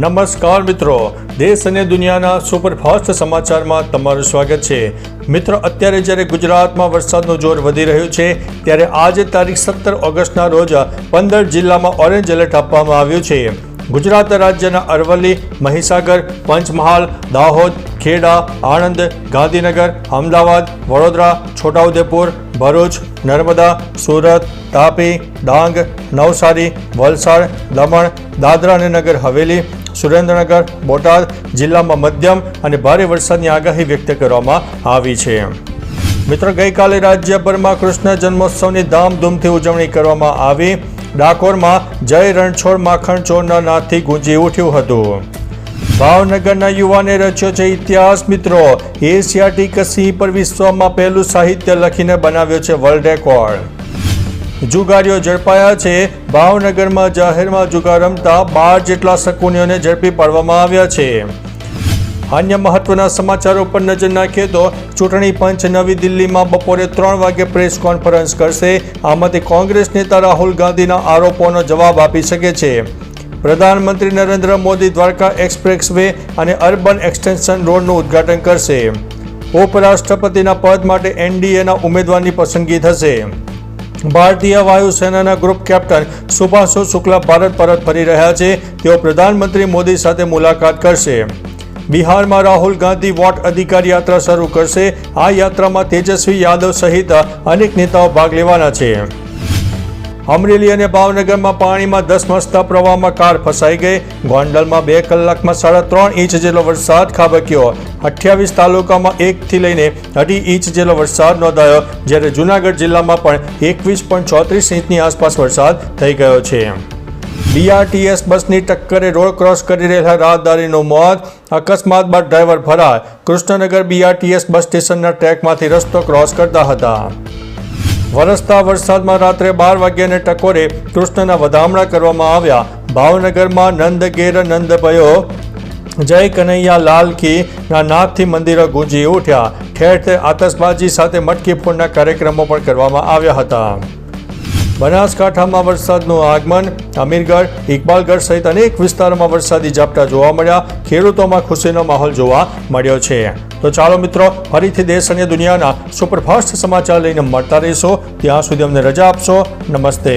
નમસ્કાર મિત્રો, દેશ અને દુનિયાના સુપરફાસ્ટ સમાચારમાં તમારું સ્વાગત છે। મિત્રો, અત્યારે જ્યારે ગુજરાતમાં વરસાદનું જોર વધી રહ્યું છે ત્યારે આજે તારીખ 17 ઓગસ્ટના રોજ 15 જિલ્લામાં ઓરેન્જ એલર્ટ આપવામાં આવ્યું છે। ગુજરાત રાજ્યના અરવલ્લી, મહીસાગર, પંચમહાલ, દાહોદ, ખેડા, આણંદ, ગાંધીનગર, અમદાવાદ, વડોદરા, છોટાઉદેપુર, ભરૂચ, નર્મદા, સુરત, તાપી, ડાંગ, નવસારી, વલસાડ, દમણ, દાદરા અને નગર હવેલી, સુરેન્દ્રનગર, બોટાદ જિલ્લામાં મધ્યમ અને ભારે વરસાદની આગાહી વ્યક્ત કરવામાં આવી છે। મિત્રો, ગઈકાલે રાજ્યભરમાં કૃષ્ણ જન્મોત્સવની ધામધૂમથી ઉજવણી કરવામાં આવી। ડાકોરમાં જય રણછોડ માખણ ચોરના નાદથી ગુંજી ઉઠ્યું હતું। ભાવનગરના યુવાને રચ્યો છે ઇતિહાસ। મિત્રો, એશિયાટિક સિંહ પર વિશ્વમાં પહેલું સાહિત્ય લખીને બનાવ્યો છે વર્લ્ડ રેકોર્ડ। જુગારીઓ ઝડપાયા છે। ભાવનગરમાં જાહેરમાં જુગાર રમતા 12 જેટલા શકુનીઓને ઝડપી પાડવામાં આવ્યા છે। અન્ય મહત્વના સમાચારો પર નજર નાખીએ તો ચૂંટણી પંચ નવી દિલ્હીમાં બપોરે 3 વાગે પ્રેસ કોન્ફરન્સ કરશે। આમાંથી કોંગ્રેસ નેતા રાહુલ ગાંધીના આરોપોનો જવાબ આપી શકે છે। પ્રધાનમંત્રી નરેન્દ્ર મોદી દ્વારકા એક્સપ્રેસ વે અને અર્બન એક્સટેન્શન રોડનું ઉદ્ઘાટન કરશે। ઉપરાષ્ટ્રપતિના પદ માટે એનડીએના ઉમેદવારની પસંદગી થશે। ભારતીય વાયુસેનાના ગ્રુપ કેપ્ટન સુભાષો શુક્લા ભારત પરત ફરી રહ્યા છે। તેઓ પ્રધાનમંત્રી મોદી સાથે મુલાકાત કરશે। બિહારમાં રાહુલ ગાંધી વોટ અધિકાર યાત્રા શરૂ કરશે। આ યાત્રામાં તેજસ્વી યાદવ સહિત અનેક નેતાઓ ભાગ લેવાના છે। અમરેલી અને ભાવનગરમાં પાણીમાં ધસમસતા પ્રવાહમાં કાર ફસાઈ ગઈ। ગોંડલમાં 2 કલાકમાં 3.5 ઇંચ જેટલો વરસાદ ખાબક્યો। 28 તાલુકામાં 1 થી લઈને 2.5 ઇંચ જેટલો વરસાદ નોંધાયો, જ્યારે જૂનાગઢ જિલ્લામાં પણ 21.34 ઇંચની આસપાસ વરસાદ થઈ ગયો છે। બીઆરટીએસ બસની ટક્કરે રોડ ક્રોસ કરી રહેલા રાહદારીનું મોત। અકસ્માત બાદ ડ્રાઈવર ફરાર। કૃષ્ણનગર બીઆરટીએસ બસ સ્ટેશનના ટ્રેકમાંથી રસ્તો ક્રોસ કરતા હતા। વરસતા વરસાદમાં રાત્રે 12 વાગ્યાને ટકોરે કૃષ્ણના વધામણા કરવામાં આવ્યા। ભાવનગરમાં નંદ ઘેર નંદ ભયો, જય કનૈયા લાલ કી ના નાદથી મંદિરો ગુંજી ઉઠ્યા। ઠેર ઠેર આતશબાજી સાથે મટકી ફોડના કાર્યક્રમો પણ કરવામાં આવ્યા હતા। બનાસકાંઠામાં વરસાદનું આગમન। અમીરગઢ, ઇકબાલગઢ સહિત અનેક વિસ્તારોમાં વરસાદી ઝાપટા જોવા મળ્યા। ખેડૂતોમાં ખુશીનો માહોલ જોવા મળ્યો છે। તો ચાલો મિત્રો, ફરીથી દેશ અને દુનિયાના સુપરફાસ્ટ સમાચાર લઈને મળતા રહીશો। ત્યાં સુધી અમને રજા આપશો। નમસ્તે।